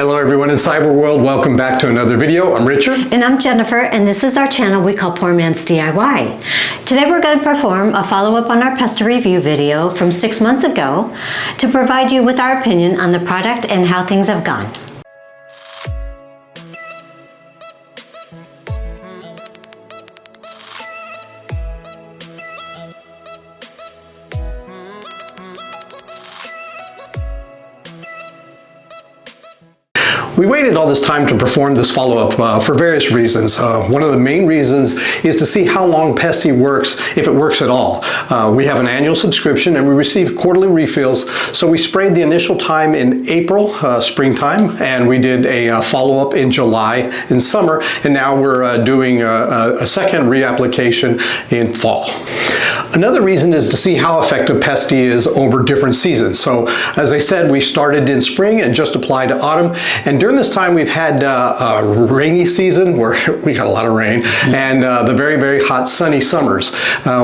Hello everyone in cyber world, welcome back to another video. I'm Richard. And I'm Jennifer, and this is our channel we call Poor Man's DIY. Today we're going to perform a follow-up on our Pestie review video from 6 months ago to provide you with our opinion on the product and how things have gone. We waited all this time to perform this follow-up for various reasons. One of the main reasons is to see how long Pestie works, if it works at all. We have an annual subscription and we receive quarterly refills, so we sprayed the initial time in April, springtime, and we did a follow-up in July in summer, and now we're doing a second reapplication in fall. Another reason is to see how effective Pestie is over different seasons. So as I said, we started in spring and just applied to autumn, and during this time we've had a rainy season where we got a lot of rain, and the very, very hot sunny summers.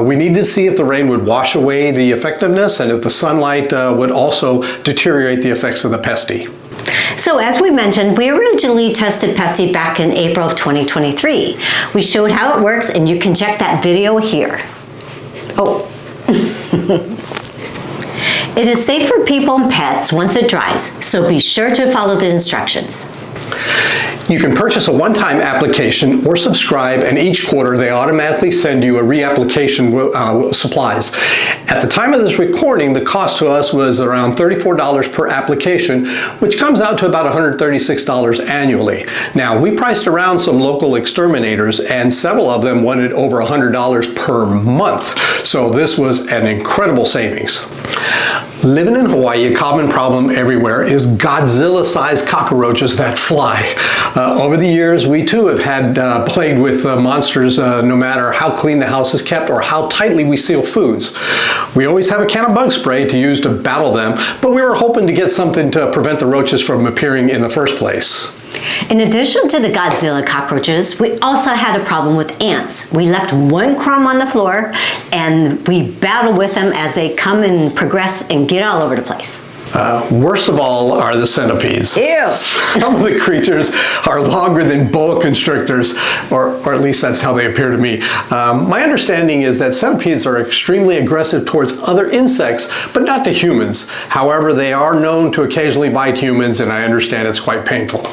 We need to see if the rain would wash away the effectiveness and if the sunlight would also deteriorate the effects of the Pestie. So as we mentioned, we originally tested Pestie back in April of 2023. We showed how it works, and you can check that video here. Oh. It is safe for people and pets once it dries, so be sure to follow the instructions. You can purchase a one-time application or subscribe, and each quarter they automatically send you a reapplication supplies. At the time of this recording, the cost to us was around $34 per application, which comes out to about $136 annually. Now, we priced around some local exterminators, and several of them wanted over $100 per month. So this was an incredible savings. Living in Hawaii, a common problem everywhere is Godzilla-sized cockroaches that fly. Over the years, we too have had plagued with monsters no matter how clean the house is kept or how tightly we seal foods. We always have a can of bug spray to use to battle them, but we were hoping to get something to prevent the roaches from appearing in the first place. In addition to the Godzilla cockroaches, we also had a problem with ants. We left one crumb on the floor and we battle with them as they come and progress and get all over the place. Worst of all are the centipedes. Ew. Some of the creatures are longer than boa constrictors, or at least that's how they appear to me. My understanding is that centipedes are extremely aggressive towards other insects, but not to humans. However, they are known to occasionally bite humans, and I understand it's quite painful.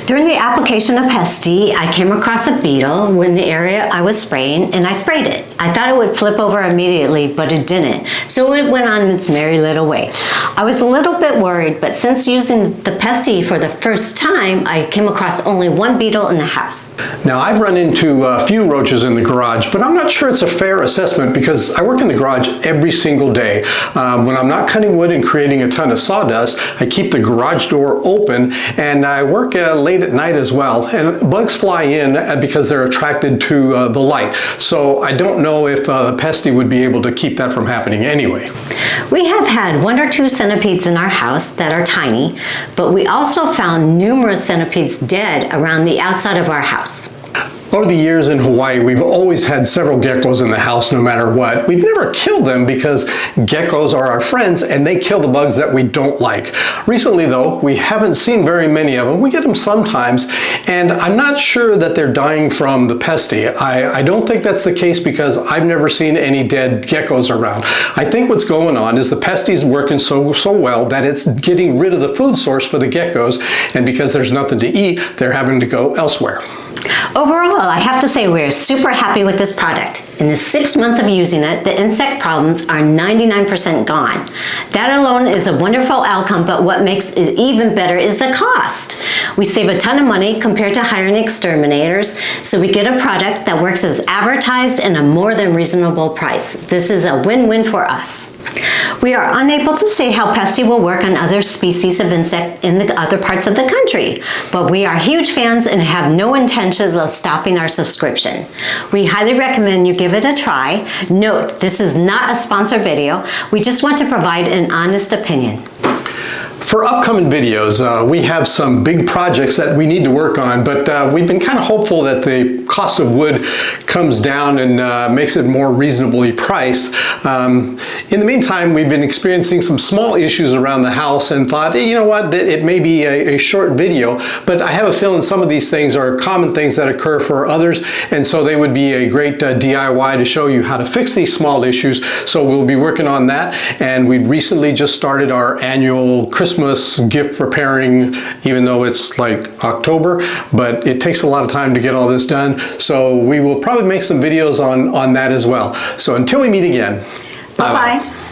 During the application of Pestie, I came across a beetle in the area I was spraying, and I sprayed it. I thought it would flip over immediately, but it didn't. So it went on its merry little way. I was a little bit worried, but since using the Pestie for the first time, I came across only one beetle in the house. Now, I've run into a few roaches in the garage, but I'm not sure it's a fair assessment because I work in the garage every single day. When I'm not cutting wood and creating a ton of sawdust, I keep the garage door open, and I work late at night as well, and bugs fly in because they're attracted to the light. So I don't know if Pestie would be able to keep that from happening anyway. We have had 1 or 2 centipedes in our house that are tiny, but we also found numerous centipedes dead around the outside of our house. Over the years in Hawaii, we've always had several geckos in the house no matter what. We've never killed them because geckos are our friends and they kill the bugs that we don't like. Recently though, we haven't seen very many of them. We get them sometimes, and I'm not sure that they're dying from the Pestie. I don't think that's the case because I've never seen any dead geckos around. I think what's going on is the Pestie's working so well that it's getting rid of the food source for the geckos, and because there's nothing to eat, they're having to go elsewhere. Overall, I have to say we're super happy with this product. In the 6 months of using it, the insect problems are 99% gone. That alone is a wonderful outcome, but what makes it even better is the cost. We save a ton of money compared to hiring exterminators, so we get a product that works as advertised and a more than reasonable price. This is a win-win for us. We are unable to say how Pestie will work on other species of insect in the other parts of the country, but we are huge fans and have no intentions of stopping our subscription. We highly recommend you give it a try. Note, this is not a sponsored video. We just want to provide an honest opinion. For upcoming videos, we have some big projects that we need to work on, but we've been kind of hopeful that the cost of wood comes down and makes it more reasonably priced. In the meantime, we've been experiencing some small issues around the house and thought, hey, you know what, it may be a short video, but I have a feeling some of these things are common things that occur for others, and so they would be a great DIY to show you how to fix these small issues. So we'll be working on that, and we recently just started our annual Christmas gift preparing, even though it's like October, but it takes a lot of time to get all this done. So we will probably make some videos on that as well. So until we meet again, bye-bye.